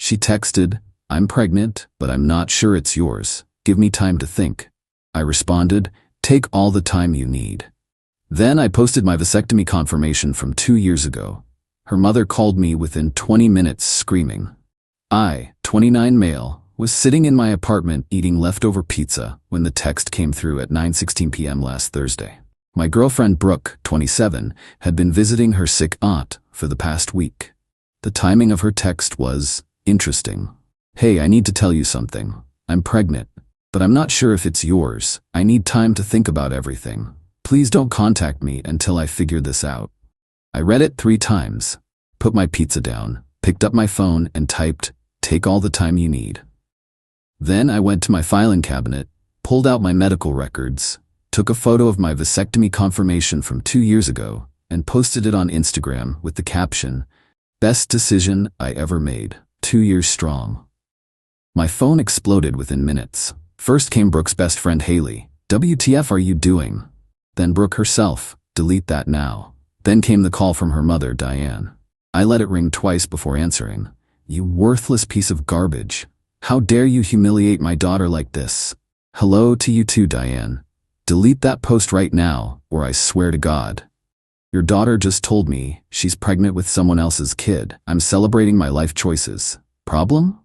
She texted, "I'm pregnant, but I'm not sure it's yours. Give me time to think." I responded, "Take all the time you need." Then I posted my vasectomy confirmation from 2 years ago. Her mother called me within 20 minutes screaming. I, 29 male, was sitting in my apartment eating leftover pizza when the text came through at 9:16 p.m. last Thursday. My girlfriend Brooke, 27, had been visiting her sick aunt for the past week. The timing of her text was interesting. "Hey, I need to tell you something. I'm pregnant, but I'm not sure if it's yours. I need time to think about everything. Please don't contact me until I figure this out." I read it 3 times, put my pizza down, picked up my phone and typed, "Take all the time you need." Then I went to my filing cabinet, pulled out my medical records, took a photo of my vasectomy confirmation from 2 years ago, and posted it on Instagram with the caption, "Best decision I ever made, 2 years strong." My phone exploded within minutes. First came Brooke's best friend Haley, "WTF are you doing?" Then Brooke herself, "Delete that now." Then came the call from her mother, Diane. I let it ring twice before answering. "You worthless piece of garbage. How dare you humiliate my daughter like this? Hello to you too, Diane. Delete that post right now, or I swear to God. Your daughter just told me she's pregnant with someone else's kid. I'm celebrating my life choices. Problem?"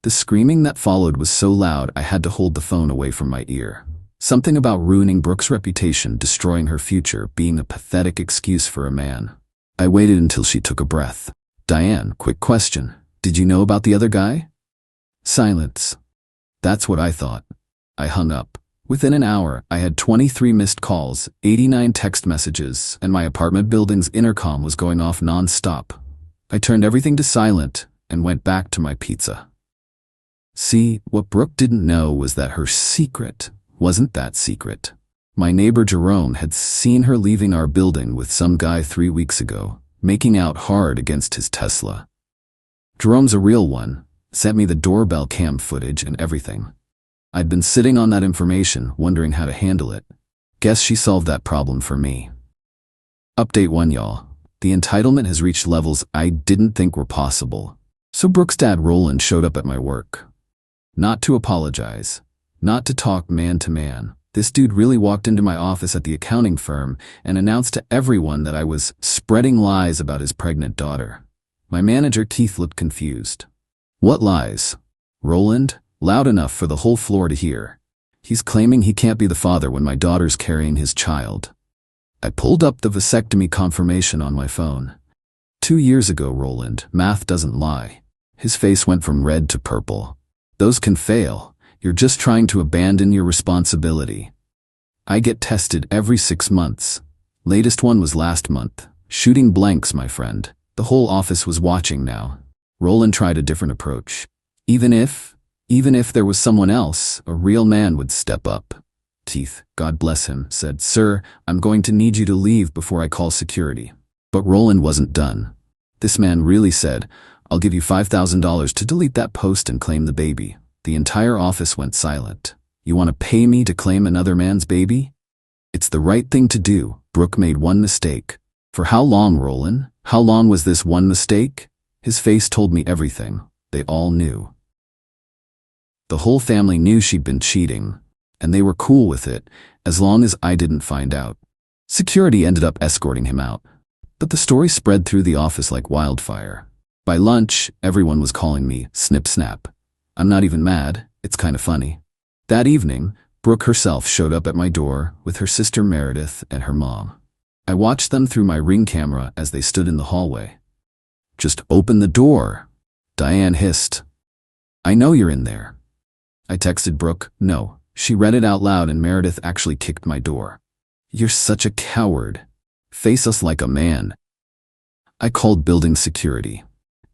The screaming that followed was so loud I had to hold the phone away from my ear. Something about ruining Brooke's reputation, destroying her future, being a pathetic excuse for a man. I waited until she took a breath. "Diane, quick question. Did you know about the other guy?" Silence. That's what I thought. I hung up. Within an hour, I had 23 missed calls, 89 text messages, and my apartment building's intercom was going off non-stop. I turned everything to silent and went back to my pizza. See, what Brooke didn't know was that her secret wasn't that secret. My neighbor Jerome had seen her leaving our building with some guy 3 weeks ago, making out hard against his Tesla. Jerome's a real one, sent me the doorbell cam footage and everything. I'd been sitting on that information, wondering how to handle it. Guess she solved that problem for me. Update 1, y'all. The entitlement has reached levels I didn't think were possible. So Brooke's dad Roland showed up at my work. Not to apologize. Not to talk man to man. This dude really walked into my office at the accounting firm and announced to everyone that I was spreading lies about his pregnant daughter. My manager Keith looked confused. "What lies?" "Roland," loud enough for the whole floor to hear. "He's claiming he can't be the father when my daughter's carrying his child." I pulled up the vasectomy confirmation on my phone. 2 years ago, Roland, math doesn't lie. His face went from red to purple. "Those can fail. You're just trying to abandon your responsibility." I get tested every 6 months. Latest one was last month. Shooting blanks, my friend. The whole office was watching now. Roland tried a different approach. Even if there was someone else, a real man would step up. Keith, God bless him, said, "Sir, I'm going to need you to leave before I call security." But Roland wasn't done. This man really said, "I'll give you $5,000 to delete that post and claim the baby." The entire office went silent. "You want to pay me to claim another man's baby?" "It's the right thing to do." Brooke made one mistake. "For how long, Roland? How long was this one mistake?" His face told me everything. They all knew. The whole family knew she'd been cheating, and they were cool with it, as long as I didn't find out. Security ended up escorting him out. But the story spread through the office like wildfire. By lunch, everyone was calling me Snip Snap. I'm not even mad, it's kind of funny. That evening, Brooke herself showed up at my door with her sister Meredith and her mom. I watched them through my Ring camera as they stood in the hallway. "Just open the door," Diane hissed. "I know you're in there." I texted Brooke, "No." She read it out loud and Meredith actually kicked my door. "You're such a coward. Face us like a man." I called building security.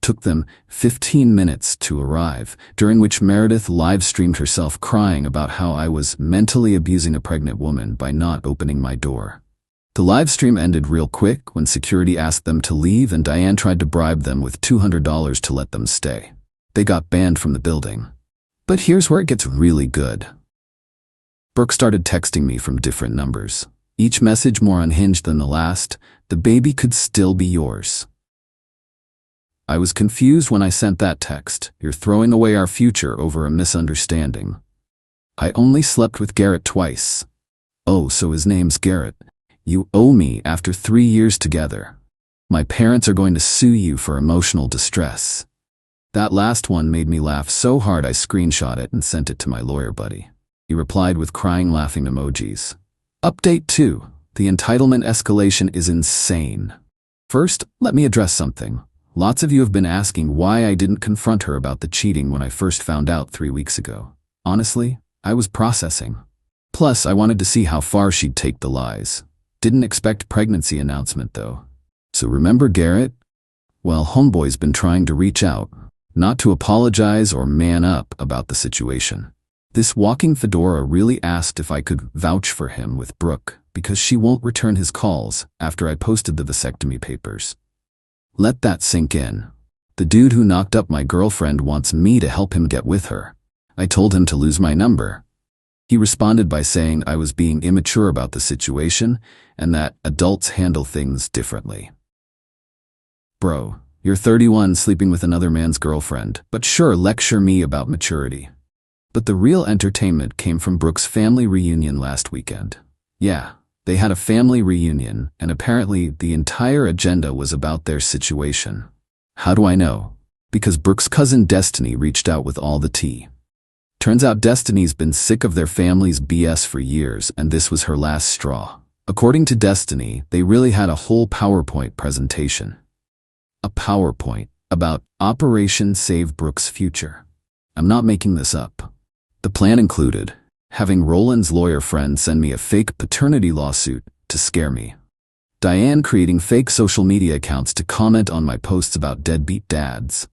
Took them 15 minutes to arrive, during which Meredith live-streamed herself crying about how I was mentally abusing a pregnant woman by not opening my door. The live stream ended real quick when security asked them to leave and Diane tried to bribe them with $200 to let them stay. They got banned from the building. But here's where it gets really good. Brooke started texting me from different numbers. Each message more unhinged than the last. "The baby could still be yours." I was confused when I sent that text. You're throwing away our future over a misunderstanding. I only slept with Garrett twice. Oh, so his name's Garrett. You owe me after 3 years together. My parents are going to sue you for emotional distress. That last one made me laugh so hard I screenshot it and sent it to my lawyer buddy. He replied with crying laughing emojis. Update 2. The entitlement escalation is insane. First, let me address something. Lots of you have been asking why I didn't confront her about the cheating when I first found out 3 weeks ago. Honestly, I was processing. Plus, I wanted to see how far she'd take the lies. Didn't expect pregnancy announcement though. So remember Garrett? Well, homeboy's been trying to reach out, not to apologize or man up about the situation. This walking fedora really asked if I could vouch for him with Brooke because she won't return his calls after I posted the vasectomy papers. Let that sink in. The dude who knocked up my girlfriend wants me to help him get with her. I told him to lose my number. He responded by saying I was being immature about the situation and that adults handle things differently. Bro, you're 31 sleeping with another man's girlfriend, but sure, lecture me about maturity. But the real entertainment came from Brooke's family reunion last weekend. Yeah, they had a family reunion, and apparently the entire agenda was about their situation. How do I know? Because Brooke's cousin Destiny reached out with all the tea. Turns out Destiny's been sick of their family's BS for years, and this was her last straw. According to Destiny, they really had a whole PowerPoint presentation. A PowerPoint about Operation Save Brooke's Future. I'm not making this up. The plan included having Roland's lawyer friend send me a fake paternity lawsuit to scare me. Diane creating fake social media accounts to comment on my posts about deadbeat dads.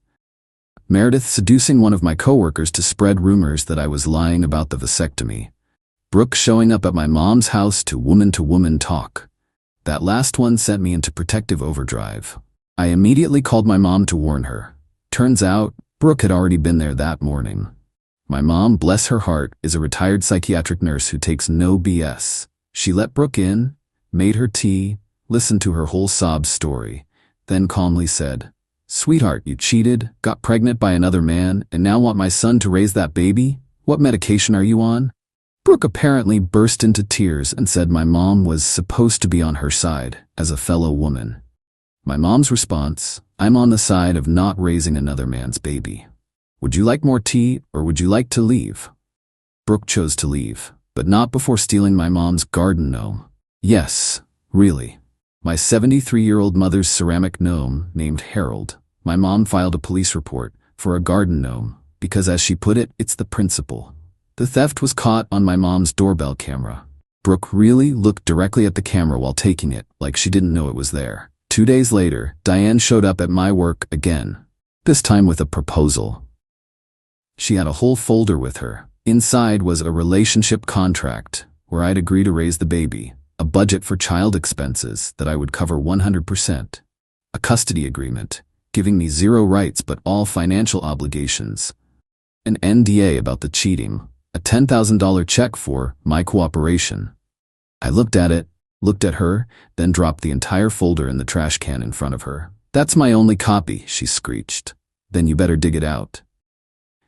Meredith seducing one of my coworkers to spread rumors that I was lying about the vasectomy. Brooke showing up at my mom's house to woman talk. That last one sent me into protective overdrive. I immediately called my mom to warn her. Turns out, Brooke had already been there that morning. My mom, bless her heart, is a retired psychiatric nurse who takes no BS. She let Brooke in, made her tea, listened to her whole sob story, then calmly said, "Sweetheart, you cheated, got pregnant by another man, and now want my son to raise that baby? What medication are you on?" Brooke apparently burst into tears and said my mom was supposed to be on her side as a fellow woman. My mom's response, "I'm on the side of not raising another man's baby. Would you like more tea or would you like to leave?" Brooke chose to leave, but not before stealing my mom's garden gnome. Yes, really. My 73-year-old mother's ceramic gnome named Harold. My mom filed a police report for a garden gnome because, as she put it, it's the principle. The theft was caught on my mom's doorbell camera. Brooke really looked directly at the camera while taking it, like she didn't know it was there. 2 days later, Diane showed up at my work again, this time with a proposal. She had a whole folder with her. Inside was a relationship contract where I'd agree to raise the baby, a budget for child expenses that I would cover 100%, a custody agreement, giving me 0 rights but all financial obligations, an NDA about the cheating, a $10,000 check for my cooperation. I looked at it, looked at her, then dropped the entire folder in the trash can in front of her. "That's my only copy," she screeched. "Then you better dig it out."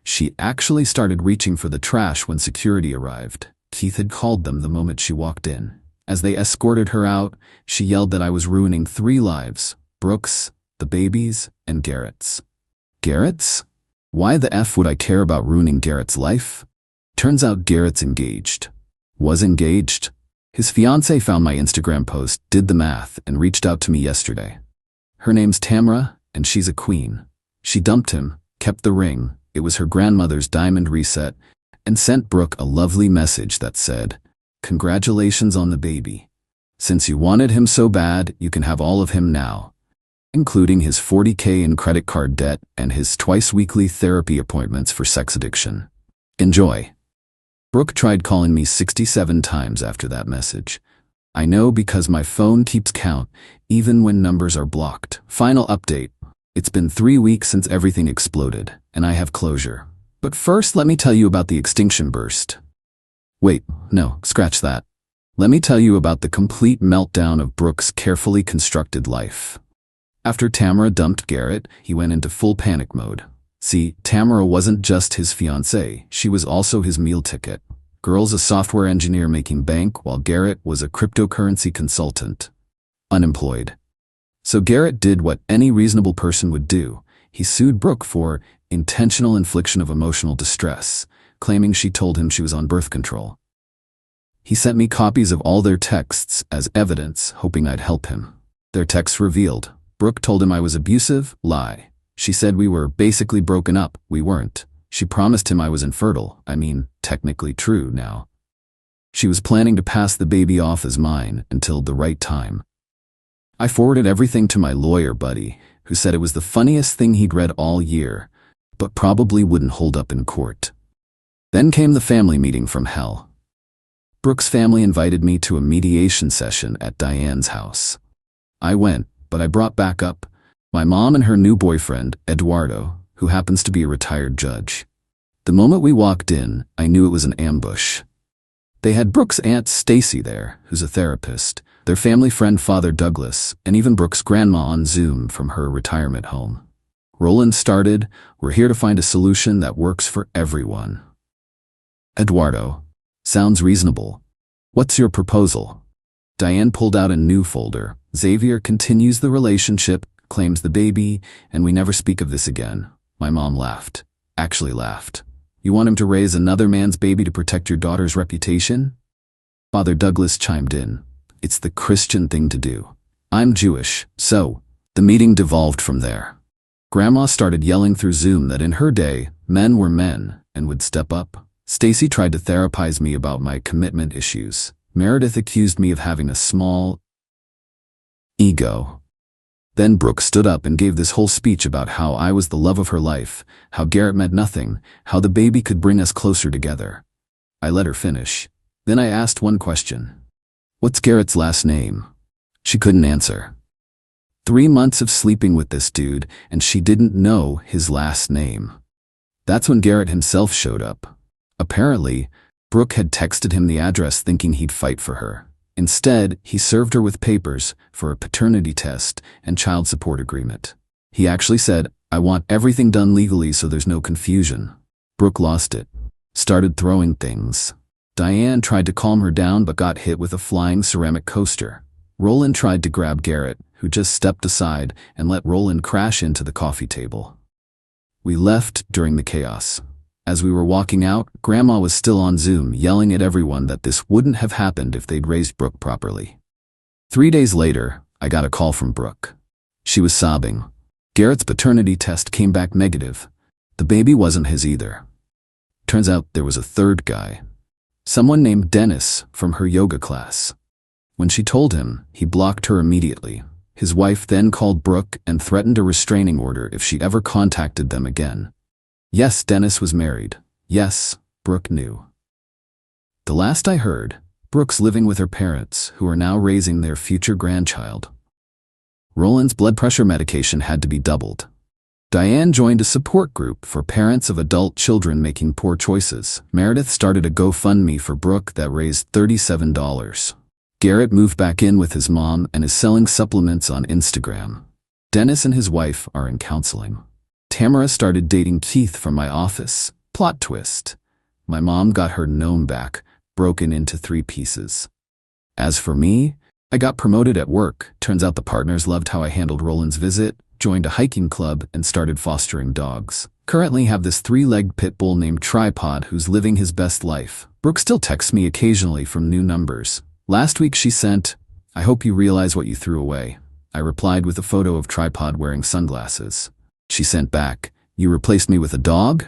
She actually started reaching for the trash when security arrived. Keith had called them the moment she walked in. As they escorted her out, she yelled that I was ruining 3 lives: Brooke's, the baby's, and Garrett's. Garrett's? Why the F would I care about ruining Garrett's life? Turns out Garrett's engaged. Was engaged. His fiancée found my Instagram post, did the math, and reached out to me yesterday. Her name's Tamra, and she's a queen. She dumped him, kept the ring, it was her grandmother's diamond reset, and sent Brooke a lovely message that said, "Congratulations on the baby. Since you wanted him so bad, you can have all of him now, including his $40K in credit card debt and his twice-weekly therapy appointments for sex addiction. Enjoy." Brooke tried calling me 67 times after that message. I know because my phone keeps count, even when numbers are blocked. Final update. It's been 3 weeks since everything exploded, and I have closure. But first, let me tell you about the extinction burst. Wait, no, scratch that. Let me tell you about the complete meltdown of Brooke's carefully constructed life. After Tamara dumped Garrett, he went into full panic mode. See, Tamara wasn't just his fiancée, she was also his meal ticket. Girl's a software engineer making bank, while Garrett was a cryptocurrency consultant. Unemployed. So Garrett did what any reasonable person would do. He sued Brooke for intentional infliction of emotional distress, claiming she told him she was on birth control. He sent me copies of all their texts as evidence, hoping I'd help him. Their texts revealed. Brooke told him I was abusive, lie. She said we were basically broken up, we weren't. She promised him I was infertile, technically true now. She was planning to pass the baby off as mine until the right time. I forwarded everything to my lawyer buddy, who said it was the funniest thing he'd read all year, but probably wouldn't hold up in court. Then came the family meeting from hell. Brooke's family invited me to a mediation session at Diane's house. I went, but I brought back up my mom and her new boyfriend, Eduardo, who happens to be a retired judge. The moment we walked in, I knew it was an ambush. They had Brooke's aunt Stacy there, who's a therapist, their family friend Father Douglas, and even Brooke's grandma on Zoom from her retirement home. Roland started, "We're here to find a solution that works for everyone." Eduardo: "Sounds reasonable. What's your proposal?" Diane pulled out a new folder. "Xavier continues the relationship, claims the baby, and we never speak of this again." My mom laughed. Actually laughed. "You want him to raise another man's baby to protect your daughter's reputation?" Father Douglas chimed in. "It's the Christian thing to do. I'm Jewish, so..." The meeting devolved from there. Grandma started yelling through Zoom that in her day, men were men and would step up. Stacy tried to therapize me about my commitment issues. Meredith accused me of having a small ego. Then Brooke stood up and gave this whole speech about how I was the love of her life, how Garrett meant nothing, how the baby could bring us closer together. I let her finish. Then I asked one question. "What's Garrett's last name?" She couldn't answer. 3 months of sleeping with this dude, and she didn't know his last name. That's when Garrett himself showed up. Apparently, Brooke had texted him the address thinking he'd fight for her. Instead, he served her with papers for a paternity test and child support agreement. He actually said, "I want everything done legally so there's no confusion." Brooke lost it. Started throwing things. Diane tried to calm her down but got hit with a flying ceramic coaster. Roland tried to grab Garrett, who just stepped aside and let Roland crash into the coffee table. We left during the chaos. As we were walking out, Grandma was still on Zoom yelling at everyone that this wouldn't have happened if they'd raised Brooke properly. 3 days later, I got a call from Brooke. She was sobbing. Garrett's paternity test came back negative. The baby wasn't his either. Turns out there was a third guy. Someone named Dennis from her yoga class. When she told him, he blocked her immediately. His wife then called Brooke and threatened a restraining order if she ever contacted them again. Yes, Dennis was married. Yes, Brooke knew. The last I heard, Brooke's living with her parents, who are now raising their future grandchild. Roland's blood pressure medication had to be doubled. Diane joined a support group for parents of adult children making poor choices. Meredith started a GoFundMe for Brooke that raised $37. Garrett moved back in with his mom and is selling supplements on Instagram. Dennis and his wife are in counseling. Tamara started dating Keith from my office. Plot twist. My mom got her gnome back, broken into 3 pieces. As for me, I got promoted at work. Turns out the partners loved how I handled Roland's visit, joined a hiking club, and started fostering dogs. Currently have this 3-legged pit bull named Tripod who's living his best life. Brooke still texts me occasionally from new numbers. Last week she sent, "I hope you realize what you threw away." I replied with a photo of Tripod wearing sunglasses. She sent back, "You replaced me with a dog?"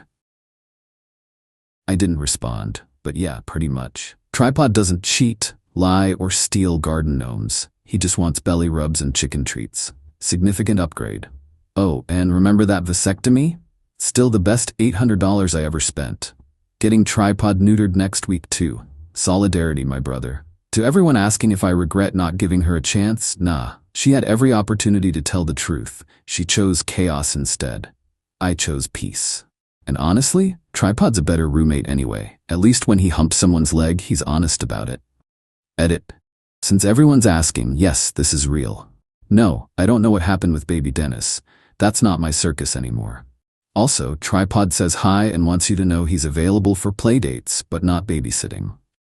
I didn't respond, but yeah, pretty much. Tripod doesn't cheat, lie, or steal garden gnomes. He just wants belly rubs and chicken treats. Significant upgrade. Oh, and remember that vasectomy? Still the best $800 I ever spent. Getting Tripod neutered next week too. Solidarity, my brother. To everyone asking if I regret not giving her a chance, nah. She had every opportunity to tell the truth. She chose chaos instead. I chose peace. And honestly, Tripod's a better roommate anyway. At least when he humps someone's leg, he's honest about it. Edit. Since everyone's asking, yes, this is real. No, I don't know what happened with baby Dennis. That's not my circus anymore. Also, Tripod says hi and wants you to know he's available for playdates, but not babysitting.